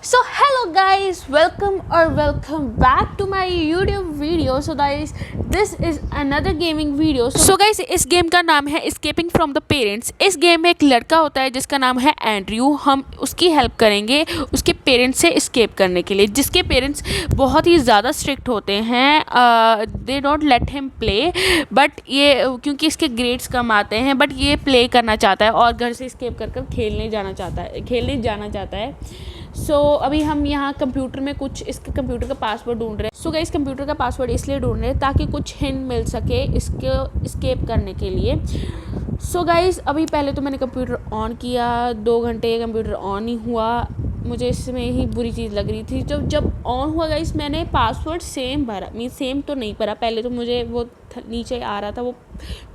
So hello guys, welcome back to my YouTube video. So guys, this is another gaming video. So guys, इस game का नाम है Escaping from the Parents. इस game में एक लड़का होता है जिसका नाम है एंड्रयू. हम उसकी हेल्प करेंगे उसके पेरेंट्स से escape करने के लिए, जिसके पेरेंट्स बहुत ही ज़्यादा स्ट्रिक्ट होते हैं. They don't let him play, but ये क्योंकि इसके ग्रेड्स कम आते हैं, बट ये प्ले करना चाहता है और घर से escape कर कर खेलने जाना चाहता है. सो अभी हम यहाँ कंप्यूटर में कुछ इसके कंप्यूटर का पासवर्ड ढूंढ रहे हैं. सो गाइस, कंप्यूटर का पासवर्ड इसलिए ढूंढ रहे हैं ताकि कुछ हिंट मिल सके इसके स्केप करने के लिए. सो गाइस, अभी पहले तो मैंने कंप्यूटर ऑन किया, 2 घंटे कंप्यूटर ऑन ही हुआ. मुझे इसमें ही बुरी चीज़ लग रही थी. जब ऑन हुआ गाइस, मैंने पासवर्ड सेम भरा. सेम तो नहीं भरा. पहले तो मुझे वो नीचे आ रहा था, वो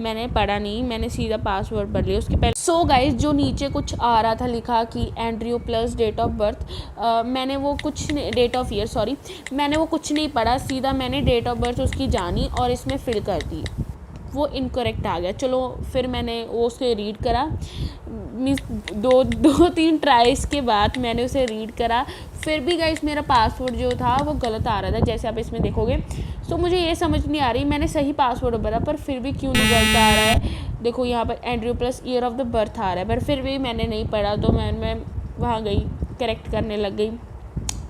मैंने पढ़ा नहीं, मैंने सीधा पासवर्ड भर लिया उसके पहले. सो गाइस, जो नीचे कुछ आ रहा था लिखा कि Andrew plus date of birth, मैंने वो कुछ डेट ऑफ ईयर मैंने वो कुछ नहीं पढ़ा. सीधा मैंने डेट ऑफ बर्थ उसकी जानी और इसमें फिल कर दी. वो इनकरेक्ट आ गया. चलो फिर मैंने वो उसे रीड करा. मीन्स दो तीन ट्राइज के बाद मैंने उसे रीड करा. फिर भी गाइस मेरा पासवर्ड जो था वो गलत आ रहा था, जैसे आप इसमें देखोगे. सो मुझे ये समझ नहीं आ रही, मैंने सही पासवर्ड भरा पर फिर भी क्यों नहीं गलत आ रहा है. देखो यहाँ पर Andrew plus year of the birth आ रहा है, पर फिर भी मैंने नहीं पढ़ा. तो मैं वहाँ गई, करेक्ट करने लग गई.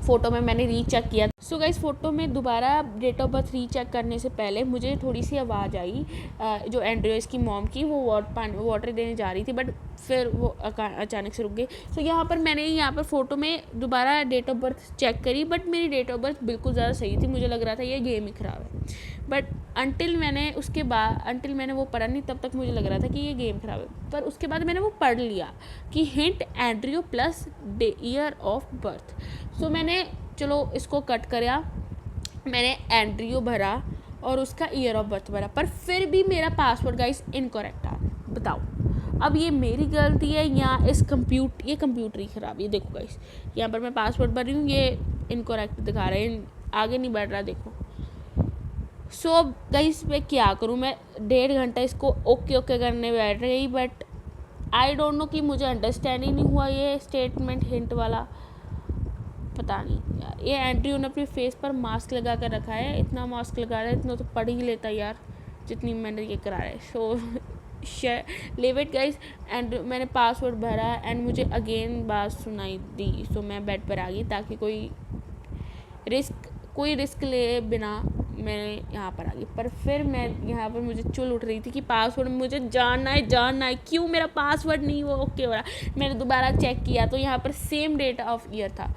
फ़ोटो में मैंने रीचेक किया. सो गाइस, फ़ोटो में दोबारा डेट ऑफ बर्थ रीचेक करने से पहले मुझे थोड़ी सी आवाज़ आई. जो एंड्रयू इसकी मॉम की, वो वाटर देने जा रही थी, बट फिर वो अचानक से रुक गई. सो यहाँ पर फ़ोटो में दोबारा डेट ऑफ बर्थ चेक करी, बट मेरी डेट ऑफ बर्थ बिल्कुल ज़्यादा सही थी. मुझे लग रहा था ये गेम ही ख़राब है. बट अंटिल मैंने वो पढ़ा नहीं, तब तक मुझे लग रहा था कि ये गेम ख़राब है. पर उसके बाद मैंने वो पढ़ लिया कि hint Andrew plus year of birth. So मैंने चलो इसको कट करा. मैंने एंड्रयू भरा और उसका ईयर ऑफ बर्थ भरा, पर फिर भी मेरा पासवर्ड गाइस इनकरेक्ट आ रहा है. बताओ अब ये मेरी गलती है या ये कंप्यूटर ही ख़राब. ये देखो गाइस, यहाँ पर मैं पासवर्ड भर रही हूँ, ये इनकरेक्ट दिखा रहे हैं, आगे नहीं बढ़ रहा. देखो. सो गाइस, मैं क्या करूँ. मैं 1.5 घंटा इसको ओके करने बैठ रही, बट आई डोंट नो कि मुझे अंडरस्टैंड ही नहीं हुआ ये स्टेटमेंट हिंट वाला. पता नहीं यार. ये एंड्रयू ने अपने फेस पर मास्क लगा कर रखा है. इतना मास्क लगा रहा है, इतना तो पढ़ ही लेता यार, जितनी मैंने ये करा है. So leave it guys. And मैंने पासवर्ड भरा एंड मुझे अगेन बात सुनाई दी. सो मैं बेड पर आ गई ताकि कोई रिस्क ले बिना मैं यहाँ पर आ गई. पर फिर मैं यहाँ पर मुझे चुल उठ रही थी कि पासवर्ड मुझे जानना है. क्यों मेरा पासवर्ड नहीं वो ओके हो रहा. मैंने दोबारा चेक किया तो यहाँ पर सेम डेट ऑफ ईयर था.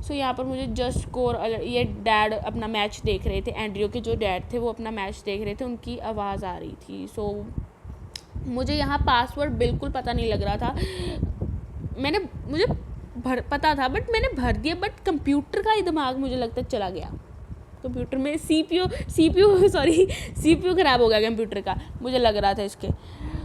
सो यहाँ पर मुझे जस्ट स्कोर, ये डैड अपना मैच देख रहे थे. एंड्रयू के जो डैड थे वो अपना मैच देख रहे थे, उनकी आवाज़ आ रही थी. सो मुझे यहाँ पासवर्ड बिल्कुल पता नहीं लग रहा था. मुझे पता था, बट मैंने भर दिया. बट कंप्यूटर का ही दिमाग मुझे लगता है चला गया. कंप्यूटर में सीपीयू ख़राब हो गया कंप्यूटर का, मुझे लग रहा था इसके.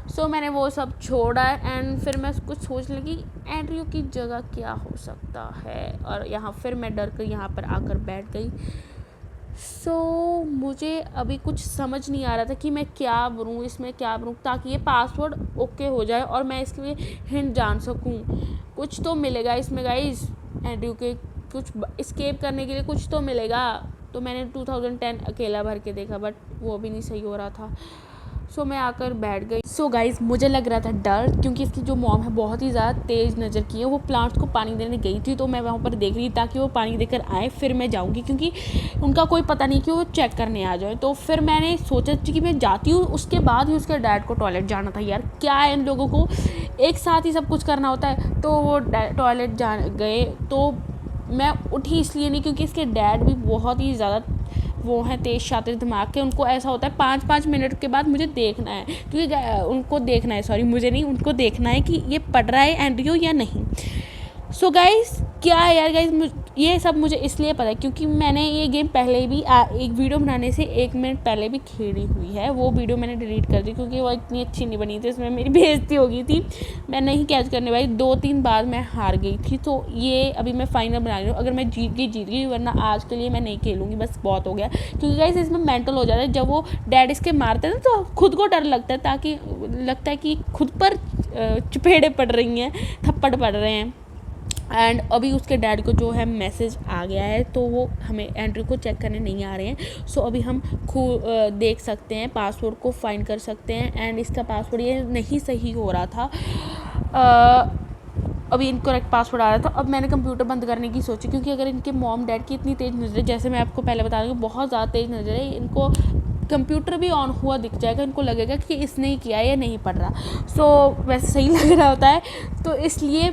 सो मैंने वो सब छोड़ा एंड फिर मैं कुछ सोच लगी एंड्रयू की जगह क्या हो सकता है. और यहाँ फिर मैं डर कर यहाँ पर आकर बैठ गई. सो मुझे अभी कुछ समझ नहीं आ रहा था कि मैं इसमें क्या भरूँ ताकि ये पासवर्ड ओके हो जाए और मैं इसके लिए हिंट जान सकूँ. कुछ तो मिलेगा इसमें गाइस. एंड्रयू के कुछ एस्केप करने के लिए कुछ तो मिलेगा. तो मैंने 2010 अकेला भर के देखा, बट वो भी नहीं सही हो रहा था. सो मैं आकर बैठ गई. सो गाइस, मुझे लग रहा था डर, क्योंकि इसकी जो मॉम है बहुत ही ज़्यादा तेज़ नज़र की है. वो प्लांट्स को पानी देने गई थी, तो मैं वहाँ पर देख रही ताकि वो पानी देकर आए, फिर मैं जाऊँगी, क्योंकि उनका कोई पता नहीं कि वो चेक करने आ जाए. तो फिर मैंने सोचा कि मैं जाती हूँ. उसके बाद ही उसके डैड को टॉयलेट जाना था. यार क्या है, इन लोगों को एक साथ ही सब कुछ करना होता है. तो वो टॉयलेट गए. तो मैं उठी इसलिए नहीं क्योंकि इसके डैड भी बहुत ही ज़्यादा वो हैं तेज़ शातिर दिमाग के. उनको ऐसा होता है 5-5 मिनट के बाद मुझे देखना है, क्योंकि उनको देखना है, मुझे नहीं, उनको देखना है कि ये पढ़ रहा है एंड्रयू या नहीं. सो गाइस, क्या है यार गाइस, ये सब मुझे इसलिए पता है क्योंकि मैंने ये गेम पहले भी एक वीडियो बनाने से 1 मिनट पहले भी खेली हुई है. वो वीडियो मैंने डिलीट कर दी क्योंकि वो इतनी अच्छी नहीं बनी थी, उसमें मेरी बेइज्जती हो गई थी. मैं नहीं कैच करने वाली, 2-3 बार मैं हार गई थी. तो ये अभी मैं फाइनल बना रही हूँ. अगर मैं जीत गई, वरना आज के लिए मैं नहीं खेलूँगी, बस बहुत हो गया. क्योंकि गाइस इसमें मेंटल हो जाता है. जब वो डैड इसके मारते हैं तो खुद को डर लगता है, ताकि लगता है कि खुद पर चपेड़े पड़ रही हैं, थप्पड़ पड़ रहे हैं. एंड अभी उसके डैड को जो है मैसेज आ गया है, तो वो हमें एंड्रयू को चेक करने नहीं आ रहे हैं। सो अभी हम देख सकते हैं, पासवर्ड को फाइंड कर सकते हैं। एंड इसका पासवर्ड ये नहीं सही हो रहा था, अभी इनकरेक्ट पासवर्ड आ रहा था। अब मैंने कंप्यूटर बंद करने की सोची, क्योंकि अगर इनके मॉम डैड की इतनी तेज़ नज़र है, जैसे मैं आपको पहले बता रही हूँ बहुत ज़्यादा तेज़ नज़र है, इनको कंप्यूटर भी ऑन हुआ दिख जाएगा, इनको लगेगा कि इसने ही किया है, ये नहीं पढ़ रहा। सो वैसे सही लग रहा होता है, तो इसलिए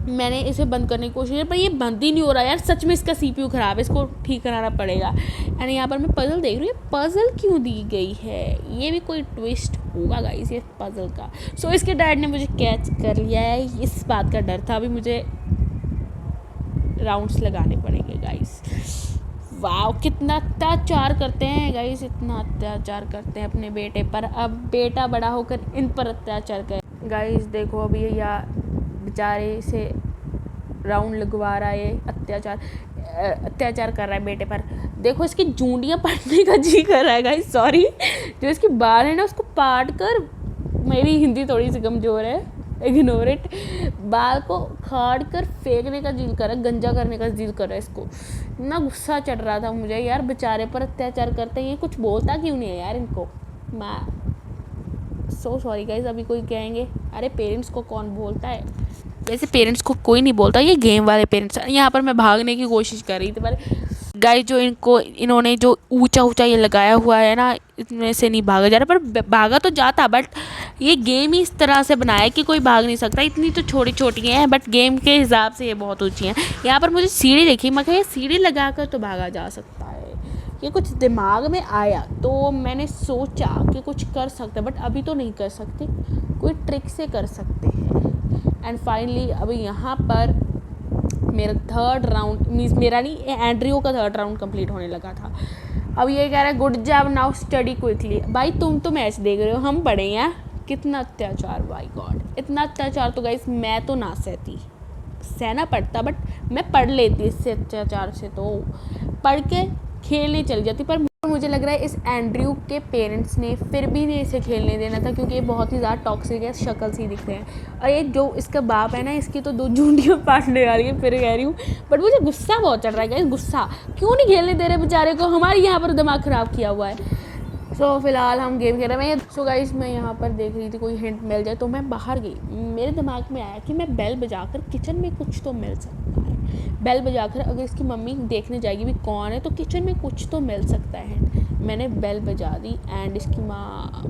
मैंने इसे बंद करने की कोशिश की, पर ये बंद ही नहीं हो रहा यार। सच में इसका सीपीयू ख़राब है, इसको ठीक कराना पड़ेगा। एंड यहाँ पर मैं पज़ल देख रही हूँ, पज़ल क्यों दी गई है, ये भी कोई ट्विस्ट होगा गाइस ये पज़ल का। सो इसके डैड ने मुझे कैच कर लिया है, इस बात का डर था। अभी मुझे राउंड्स लगाने पड़ेंगे गाइस। वाह, कितना अत्याचार करते हैं गाइस, इतना अत्याचार करते हैं अपने बेटे पर। अब बेटा बड़ा होकर इन पर अत्याचार करे। गाइस देखो, अभी ये बेचारे से राउंड लगवा रहा है, अत्याचार कर रहा है बेटे पर। देखो इसकी जूंडियाँ पाटने का जी कर रहा है गाइस, सॉरी। जो इसकी बाल है ना उसको पाट कर, मेरी हिंदी थोड़ी सी कमज़ोर है, इग्नोर इट, बाल को खाड़ कर फेंकने का दिल कर रहा है, गंजा करने का दिल कर रहा है इसको। इतना गुस्सा चढ़ रहा था मुझे यार, बेचारे पर अत्याचार करते हैं, ये कुछ बोलता क्यों नहीं है यार इनको। मैं सो सॉरी गाइज। अभी कोई कहेंगे अरे पेरेंट्स को कौन बोलता है, वैसे पेरेंट्स को कोई नहीं बोलता, ये गेम वाले पेरेंट्स। यहाँ पर मैं भागने की कोशिश कर रही थी, पर गाइस जो इन्होंने जो ऊंचा ऊंचा ये लगाया हुआ है ना, इसमें से नहीं भागा जा रहा। पर भागा तो जाता, बट ये गेम ही इस तरह से बनाया है कि कोई भाग नहीं सकता। इतनी तो छोटी छोटी हैं, बट गेम के हिसाब से ये बहुत ऊंची हैं। यहाँ पर मुझे सीढ़ी देखी, मैं कहा सीढ़ी लगा कर तो भागा जा सकता है। ये कुछ दिमाग में आया तो मैंने सोचा कि कुछ कर सकते, बट अभी तो नहीं कर सकते, कोई ट्रिक से कर सकते हैं। एंड फाइनली अभी यहाँ पर मेरा थर्ड राउंड, मीन्स मेरा नहीं, एंड्रयू का थर्ड राउंड कंप्लीट होने लगा था। अब ये कह रहा है good job, now study quickly. भाई तुम तो मैच देख रहे हो, हम पढ़े हैं। कितना अत्याचार, बाय गॉड, इतना अत्याचार तो गाइस मैं तो ना सहती, सहना पड़ता, बट मैं पढ़ लेती इससे अत्याचार से, तो पढ़ के खेलने चली जाती। पर मुझे लग रहा है इस एंड्रयू के पेरेंट्स ने फिर भी नहीं इसे खेलने देना था, क्योंकि ये बहुत ही ज़्यादा टॉक्सिक है, शक्ल से ही दिख रहे हैं। और ये जो इसका बाप है ना, इसकी तो 2 जूंडियाँ पाटने वाली है, फिर कह रही हूँ। बट मुझे गुस्सा बहुत चढ़ रहा है गाइस, गुस्सा क्यों नहीं खेलने दे रहे बेचारे को, हमारे यहाँ पर दिमाग ख़राब किया हुआ है। सो फिलहाल हम गेम खेल रहे हैं। सो गाइस मैं यहाँ पर देख रही थी कोई हिंट मिल जाए, तो मैं बाहर गई। मेरे दिमाग में आया कि मैं बेल बजाकर किचन में कुछ तो मिल सकता है। बेल बजाकर अगर इसकी मम्मी देखने जाएगी भी कौन है, तो किचन में कुछ तो मिल सकता है। मैंने बेल बजा दी एंड इसकी माँ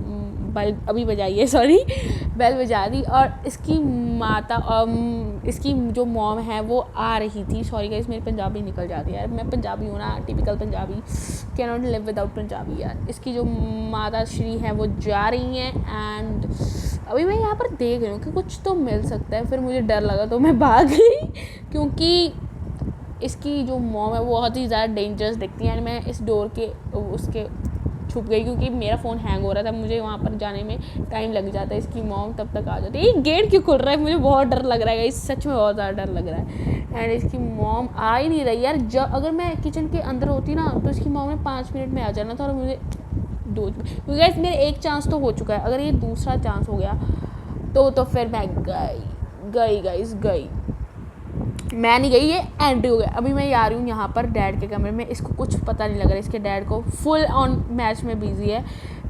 बेल अभी बजाई है, सॉरी, बेल बजा दी और इसकी माता इसकी जो मॉम है वो आ रही थी। सॉरी गाइस मेरी पंजाबी निकल जाती है यार, मैं पंजाबी हूँ ना, typical Punjabi, can not live without Punjabi यार। इसकी जो माता श्री हैं वो जा रही हैं एंड अभी मैं यहाँ पर देख रही हूँ कि कुछ तो मिल सकता है। फिर मुझे डर लगा तो मैं भाग गई, क्योंकि इसकी जो मॉम है वो बहुत ही ज़्यादा डेंजरस दिखती है। मैं इस डोर के उसके छुप गई, क्योंकि मेरा फ़ोन हैंग हो रहा था, मुझे वहाँ पर जाने में टाइम लग जाता है, इसकी मॉम तब तक आ जाती है। ये गेट क्यों खुल रहा है, मुझे बहुत डर लग रहा है, इस सच में बहुत ज़्यादा डर लग रहा है। एंड इसकी मॉम आ ही नहीं रही यार। अगर मैं किचन के अंदर होती ना, तो इसकी मॉम ने 5 मिनट में आ जाना था, और मुझे 2, क्योंकि गाइस मेरे एक चांस तो हो चुका है, अगर ये दूसरा चांस हो गया तो फिर मैं गई, मैं नहीं गई, ये एंड्रयू गया। अभी मैं आ रही हूँ यहाँ पर डैड के कमरे में, इसको कुछ पता नहीं लग रहा है, इसके डैड को फुल ऑन मैच में बिजी है।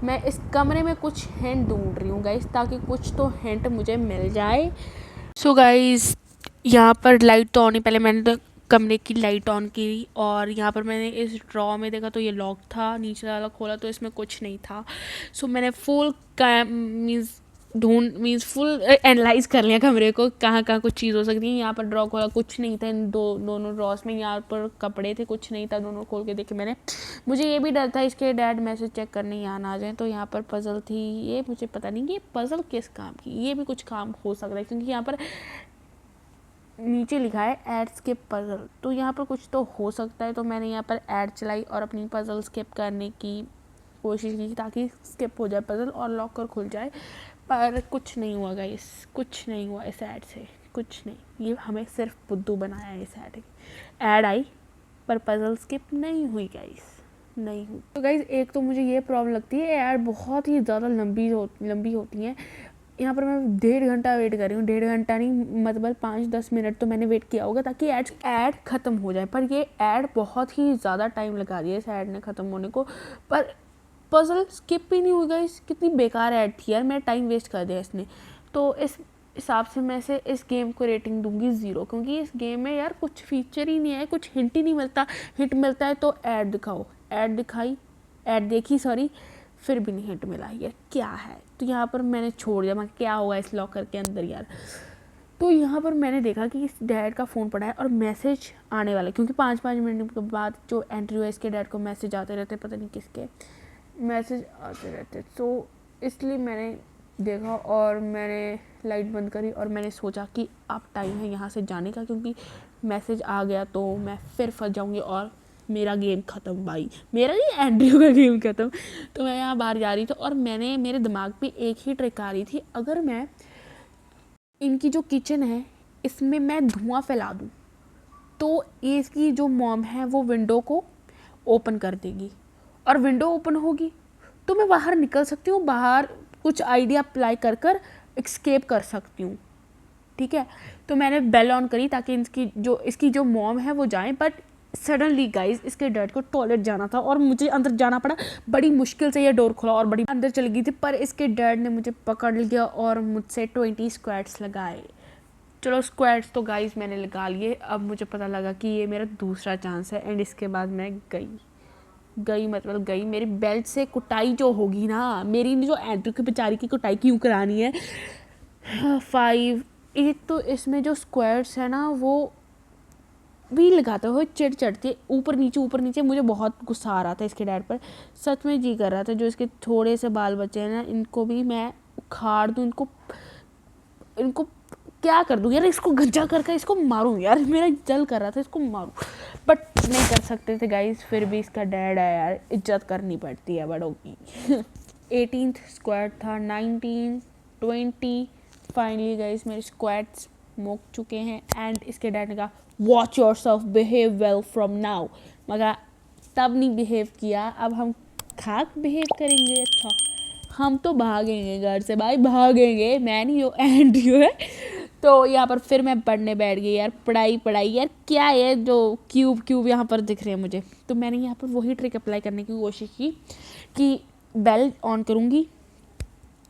मैं इस कमरे में कुछ हिंट ढूंढ रही हूँ गाइस, ताकि कुछ तो हिंट मुझे मिल जाए। सो गाइस यहाँ पर लाइट तो ऑन ही, पहले मैंने तो कमरे की लाइट ऑन की, और यहाँ पर मैंने इस ड्रॉ में देखा तो ये लॉक था, नीचे वाला खोला तो इसमें कुछ नहीं था। सो मैंने फुल फुल एनालाइज कर लिया कमरे को, कहाँ कहाँ कुछ चीज़ हो सकती है। यहाँ पर ड्रॉ खोला, कुछ नहीं था इन दोनों ड्रॉस में। यहाँ पर कपड़े थे, कुछ नहीं था, दोनों खोल के देखे मैंने। मुझे ये भी डर था इसके डैड मैसेज चेक करने यहाँ ना आ जाए। तो यहाँ पर पज़ल थी, ये मुझे पता नहीं कि ये पज़ल किस काम की, ये भी कुछ काम हो सकता है, क्योंकि यहाँ पर नीचे लिखा है ऐड स्किप पज़ल, तो यहाँ पर कुछ तो हो सकता है। तो मैंने यहाँ पर ऐड चलाई और अपनी पज़ल स्किप करने की कोशिश की, ताकि स्किप हो जाए पज़ल और लॉकर खुल जाए। पर कुछ नहीं हुआ गाइस, कुछ नहीं हुआ इस ऐड से, कुछ नहीं। ये हमें सिर्फ बुद्धू बनाया है इस ऐड आई, पर पज़ल स्किप नहीं हुई गाइस, नहीं हुई। तो गाइस एक तो मुझे ये प्रॉब्लम लगती है, ऐड बहुत ही ज़्यादा लंबी होती हैं, यहाँ पर मैं 1.5 घंटा वेट कर रही हूँ, 1.5 घंटा नहीं मतलब 5-10 मिनट तो मैंने वेट किया होगा ताकि ऐड ख़त्म हो जाए, पर ये ऐड बहुत ही ज़्यादा टाइम लगा दिया इस ऐड ने ख़त्म होने को। पर पजल स्किप ही नहीं हुई गाइस, कितनी बेकार ऐड थी यार, मेरा टाइम वेस्ट कर दिया इसने। तो इस हिसाब से मैं से इस गेम को रेटिंग दूंगी 0, क्योंकि इस गेम में यार कुछ फीचर ही नहीं है, कुछ हिंट ही नहीं मिलता। हिंट मिलता है तो ऐड दिखाओ, ऐड दिखाई, ऐड देखी सॉरी, फिर भी नहीं हिंट मिला यार, क्या है। तो यहाँ पर मैंने छोड़ दिया, मैं क्या होगा इस लॉकर के अंदर यार। तो यहाँ पर मैंने देखा कि इस डैड का फ़ोन पड़ा है और मैसेज आने वाला है, क्योंकि 5-5 मिनट के बाद जो एंट्री हुआ इसके डैड को मैसेज आते रहते, पता नहीं किसके मैसेज आते रहते। तो इसलिए मैंने देखा और मैंने लाइट बंद करी और मैंने सोचा कि अब टाइम है यहाँ से जाने का, क्योंकि मैसेज आ गया तो मैं फिर फंस जाऊँगी और मेरा गेम ख़त्म भाई, मेरा नहीं एंड्रयू का गेम ख़त्म। तो मैं यहाँ बाहर जा रही थी और मैंने मेरे दिमाग में एक ही ट्रिक आ रही थी, अगर मैं इनकी जो किचन है इसमें मैं धुआं फैला दूँ तो इसकी जो मॉम है वो विंडो को ओपन कर देगी, और विंडो ओपन होगी तो मैं बाहर निकल सकती हूँ, बाहर कुछ आइडिया अप्लाई कर कर एस्केप कर सकती हूँ, ठीक है। तो मैंने बेल ऑन करी ताकि इसकी जो मॉम है वो जाए, बट सडनली गाइज इसके डैड को टॉयलेट जाना था और मुझे अंदर जाना पड़ा, बड़ी मुश्किल से ये डोर खुला और बड़ी अंदर चली गई थी, पर इसके डैड ने मुझे पकड़ लिया और मुझसे 20 स्क्वाड्स लगाए। चलो स्क्वाड्स तो गाइज मैंने लगा लिए, अब मुझे पता लगा कि ये मेरा दूसरा चांस है, एंड इसके बाद मैं गई मतलब गई, मेरी बेल्ट से कुटाई जो होगी ना, मेरी जो एंट्री की बेचारी की कुटाई क्यों करानी है। 5 एक तो इसमें जो स्क्वाड्स है ना वो भी लगाते हुए चिढ़ चढ़ते ऊपर नीचे, मुझे बहुत गुस्सा आ रहा था इसके डैड पर, सच में जी कर रहा था जो इसके थोड़े से बाल बचे हैं ना इनको भी मैं उखाड़ दूँ, इनको क्या कर दूँ यार, इसको गंजा करके इसको मारूँ यार, मेरा जल कर रहा था इसको मारूँ, बट नहीं कर सकते थे गाइस, फिर भी इसका डैड है यार, इज्जत करनी पड़ती है बड़ों की। 18th स्क्वाड था, 19, 20, फाइनली गाइस मेरे स्क्वाड्स मोक चुके हैं, एंड इसके डैड ने कहा watch your self, behave well from now. मगर तब नहीं बिहेव किया, अब हम खाक बिहेव करेंगे। अच्छा हम तो भागेंगे घर से भाई, भागेंगे, मैं नहीं जो एंड्रयू है। तो यहाँ पर फिर मैं पढ़ने बैठ गई यार, पढ़ाई यार, क्या है जो क्यूब यहाँ पर दिख रहे हैं मुझे। तो मैंने यहाँ पर वही ट्रिक अप्लाई करने की कोशिश की कि बेल ऑन करूँगी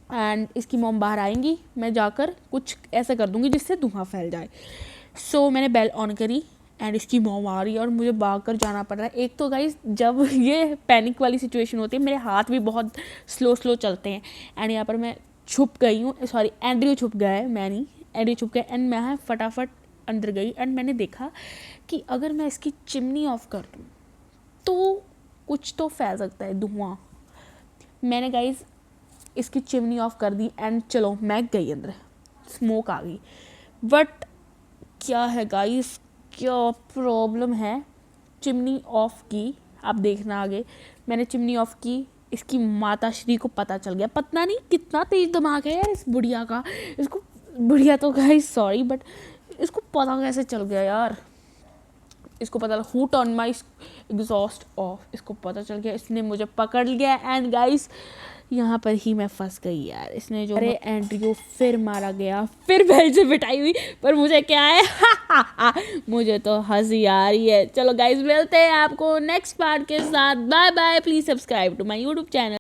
एंड इसकी मॉम बाहर आएंगी, मैं जाकर कुछ ऐसा कर दूँगी जिससे धुआं फैल जाए। सो मैंने बेल ऑन करी एंड इसकी मॉम आ रही है और मुझे भाग कर जाना पड़ रहा है। एक तो गाइस जब ये पैनिक वाली सिचुएशन होती है मेरे हाथ भी बहुत स्लो चलते हैं, एंड यहाँ पर मैं छुप गई हूँ, सॉरी एंड्रयू छुप गया है, मैं नहीं, एंड्रयू छुप गया, एंड मैं फटाफट अंदर गई एंड मैंने देखा कि अगर मैं इसकी चिमनी ऑफ कर दूँ तो कुछ तो फैल सकता है धुआं। मैंने गाइस इसकी चिमनी ऑफ कर दी एंड चलो मैं गई अंदर, स्मोक आ गई, बट क्या है गाइस, क्या प्रॉब्लम है। चिमनी ऑफ की, आप देखना आगे, मैंने चिमनी ऑफ की, इसकी माता श्री को पता चल गया, पता नहीं कितना तेज दिमाग है यार इस बुढ़िया का, इसको बुढ़िया तो गाइस सॉरी, बट इसको पता कैसे चल गया यार, इसको पता लगा हू टर्न माई एग्जॉस्ट ऑफ, इसको पता चल गया, इसने मुझे पकड़ लिया एंड गाइस यहाँ पर ही मैं फंस गई यार। इसने जो, अरे एंड्रयू फिर मारा गया, फिर बेल से पिटाई हुई, पर मुझे क्या है मुझे तो हंसी आ रही है। चलो गाइस मिलते हैं आपको नेक्स्ट पार्ट के साथ, bye bye, please subscribe to my YouTube channel.